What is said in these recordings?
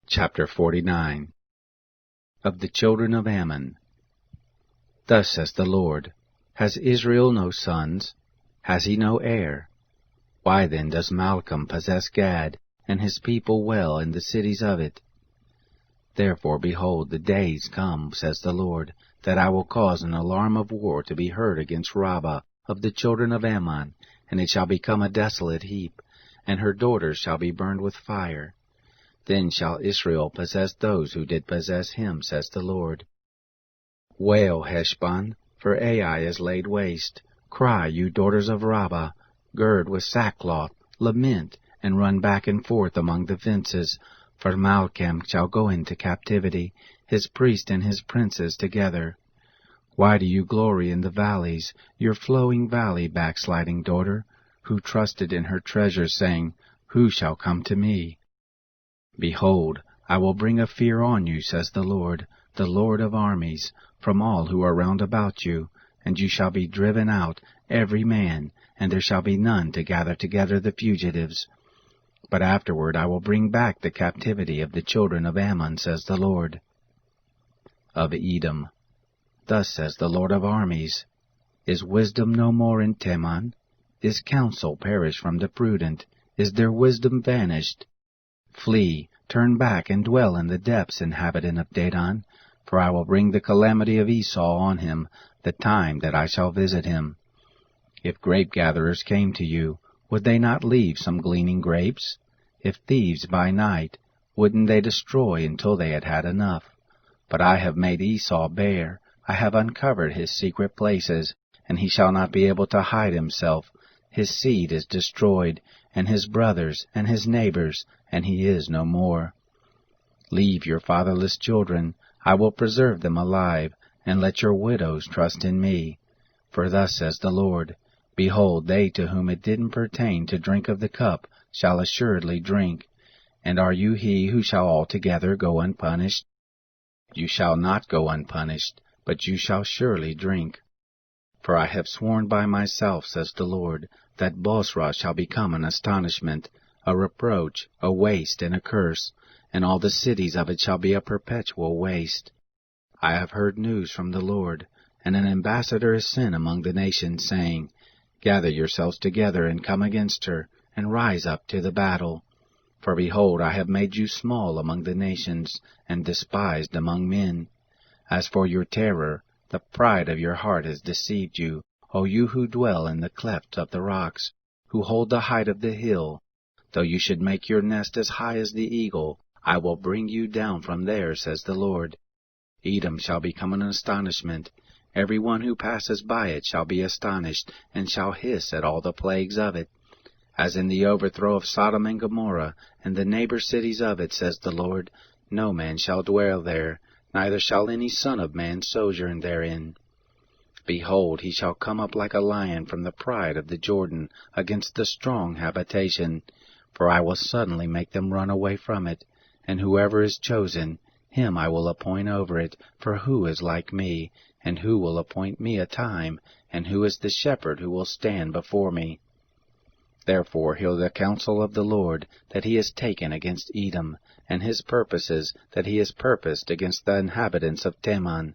Chapter 49. Of the children of Ammon. Thus says the Lord, Has Israel no sons? Has he no heir? Why then does Malcolm possess Gad, and his people dwell in the cities of it? Therefore, behold, the days come, says the Lord, that I will cause an alarm of war to be heard against Rabbah of the children of Ammon, and it shall become a desolate heap, and her daughters shall be burned with fire. Then shall Israel possess those who did possess him, says the Lord. Wail, Heshbon, for Ai is laid waste. Cry, you daughters of Rabbah, gird with sackcloth, lament, and run back and forth among the fences, for Malcolm shall go into captivity, his priest and his princes together. Why do you glory in the valleys, your flowing valley, backsliding daughter, who trusted in her treasures, saying, Who shall come to me? Behold, I will bring a fear on you, says the Lord of armies, from all who are round about you, and you shall be driven out, every man, and there shall be none to gather together the fugitives. But afterward I will bring back the captivity of the children of Ammon, says the Lord. Of Edom. Thus says the Lord of armies, Is wisdom no more in Teman? Is counsel perished from the prudent? Is their wisdom vanished? Flee, turn back, and dwell in the depths, inhabitant of Dedan, for I will bring the calamity of Esau on him, the time that I shall visit him. If grape-gatherers came to you, would they not leave some gleaning grapes? If thieves by night, wouldn't they destroy until they had had enough? But I have made Esau bare, I have uncovered his secret places, and he shall not be able to hide himself. His seed is destroyed, and his brothers, and his neighbors, and he is no more. Leave your fatherless children, I will preserve them alive, and let your widows trust in me. For thus says the Lord, Behold, they to whom it didn't pertain to drink of the cup shall assuredly drink. And are you he who shall altogether go unpunished? You shall not go unpunished, but you shall surely drink. For I have sworn by myself, says the Lord, that Bosra shall become an astonishment, a reproach, a waste, and a curse, and all the cities of it shall be a perpetual waste. I have heard news from the Lord, and an ambassador is sent among the nations, saying, Gather yourselves together, and come against her, and rise up to the battle. For behold, I have made you small among the nations, and despised among men. As for your terror, the pride of your heart has deceived you, O you who dwell in the clefts of the rocks, who hold the height of the hill. Though you should make your nest as high as the eagle, I will bring you down from there, says the Lord. Edom shall become an astonishment. Every one who passes by it shall be astonished, and shall hiss at all the plagues of it. As in the overthrow of Sodom and Gomorrah, and the neighbor cities of it, says the Lord, no man shall dwell there, neither shall any son of man sojourn therein. Behold, he shall come up like a lion from the pride of the Jordan against the strong habitation, for I will suddenly make them run away from it, and whoever is chosen, him I will appoint over it, for who is like me, and who will appoint me a time, and who is the shepherd who will stand before me? Therefore hear the counsel of the Lord that he has taken against Edom, and his purposes that he has purposed against the inhabitants of Teman.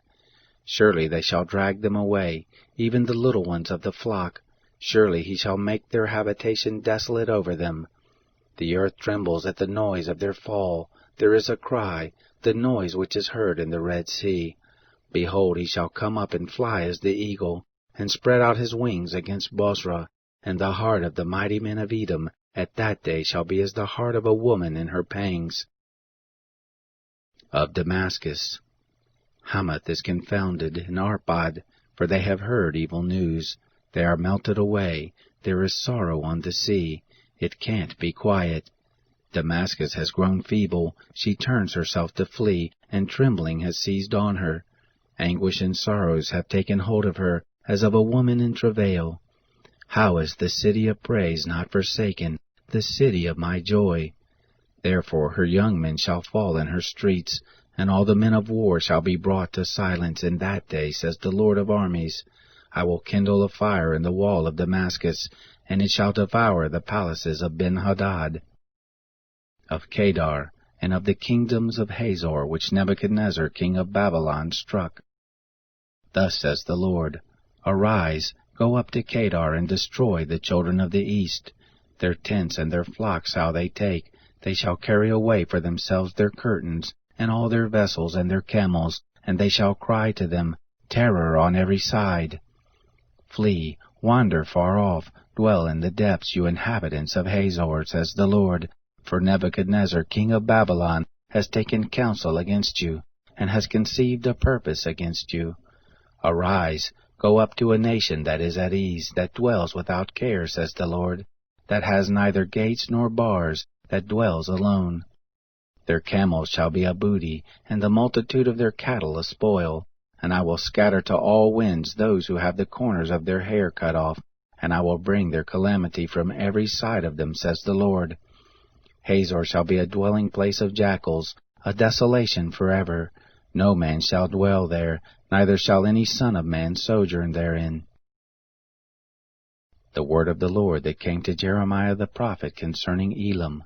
Surely they shall drag them away, even the little ones of the flock. Surely he shall make their habitation desolate over them. The earth trembles at the noise of their fall. There is a cry, the noise which is heard in the Red Sea. Behold, he shall come up and fly as the eagle, and spread out his wings against Bosra. And the heart of the mighty men of Edom at that day shall be as the heart of a woman in her pangs. Of Damascus. Hamath is confounded, and Arpad, for they have heard evil news. They are melted away. There is sorrow on the sea. It can't be quiet. Damascus has grown feeble. She turns herself to flee, and trembling has seized on her. Anguish and sorrows have taken hold of her, as of a woman in travail. How is the city of praise not forsaken, the city of my joy? Therefore her young men shall fall in her streets, and all the men of war shall be brought to silence in that day, says the Lord of armies. I will kindle a fire in the wall of Damascus, and it shall devour the palaces of Ben-Hadad. Of Kedar, and of the kingdoms of Hazor, which Nebuchadnezzar king of Babylon struck. Thus says the Lord, Arise, go up to Kedar, and destroy the children of the east. Their tents and their flocks shall they take, they shall carry away for themselves their curtains, and all their vessels and their camels, and they shall cry to them, Terror on every side. Flee, wander far off, dwell in the depths, you inhabitants of Hazor, says the Lord, for Nebuchadnezzar king of Babylon has taken counsel against you, and has conceived a purpose against you. Arise, go up to a nation that is at ease, that dwells without care, says the Lord, that has neither gates nor bars, that dwells alone. Their camels shall be a booty, and the multitude of their cattle a spoil. And I will scatter to all winds those who have the corners of their hair cut off, and I will bring their calamity from every side of them, says the Lord. Hazor shall be a dwelling place of jackals, a desolation forever. No man shall dwell there, neither shall any son of man sojourn therein. The word of the Lord that came to Jeremiah the prophet concerning Elam,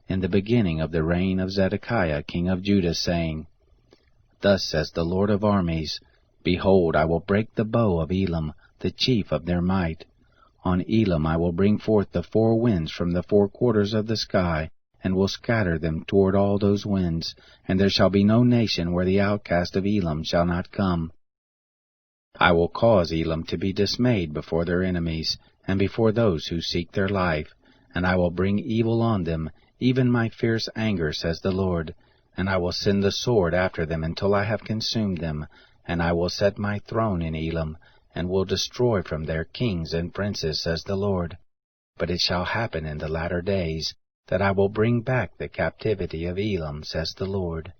in the beginning of the reign of Zedekiah king of Judah, saying, Thus says the Lord of armies, Behold, I will break the bow of Elam, the chief of their might. On Elam I will bring forth the four winds from the four quarters of the sky, and will scatter them toward all those winds, and there shall be no nation where the outcast of Elam shall not come. I will cause Elam to be dismayed before their enemies, and before those who seek their life, and I will bring evil on them, even my fierce anger, says the Lord, and I will send the sword after them until I have consumed them, and I will set my throne in Elam, and will destroy from there kings and princes, says the Lord. But it shall happen in the latter days, that I will bring back the captivity of Elam, says the Lord.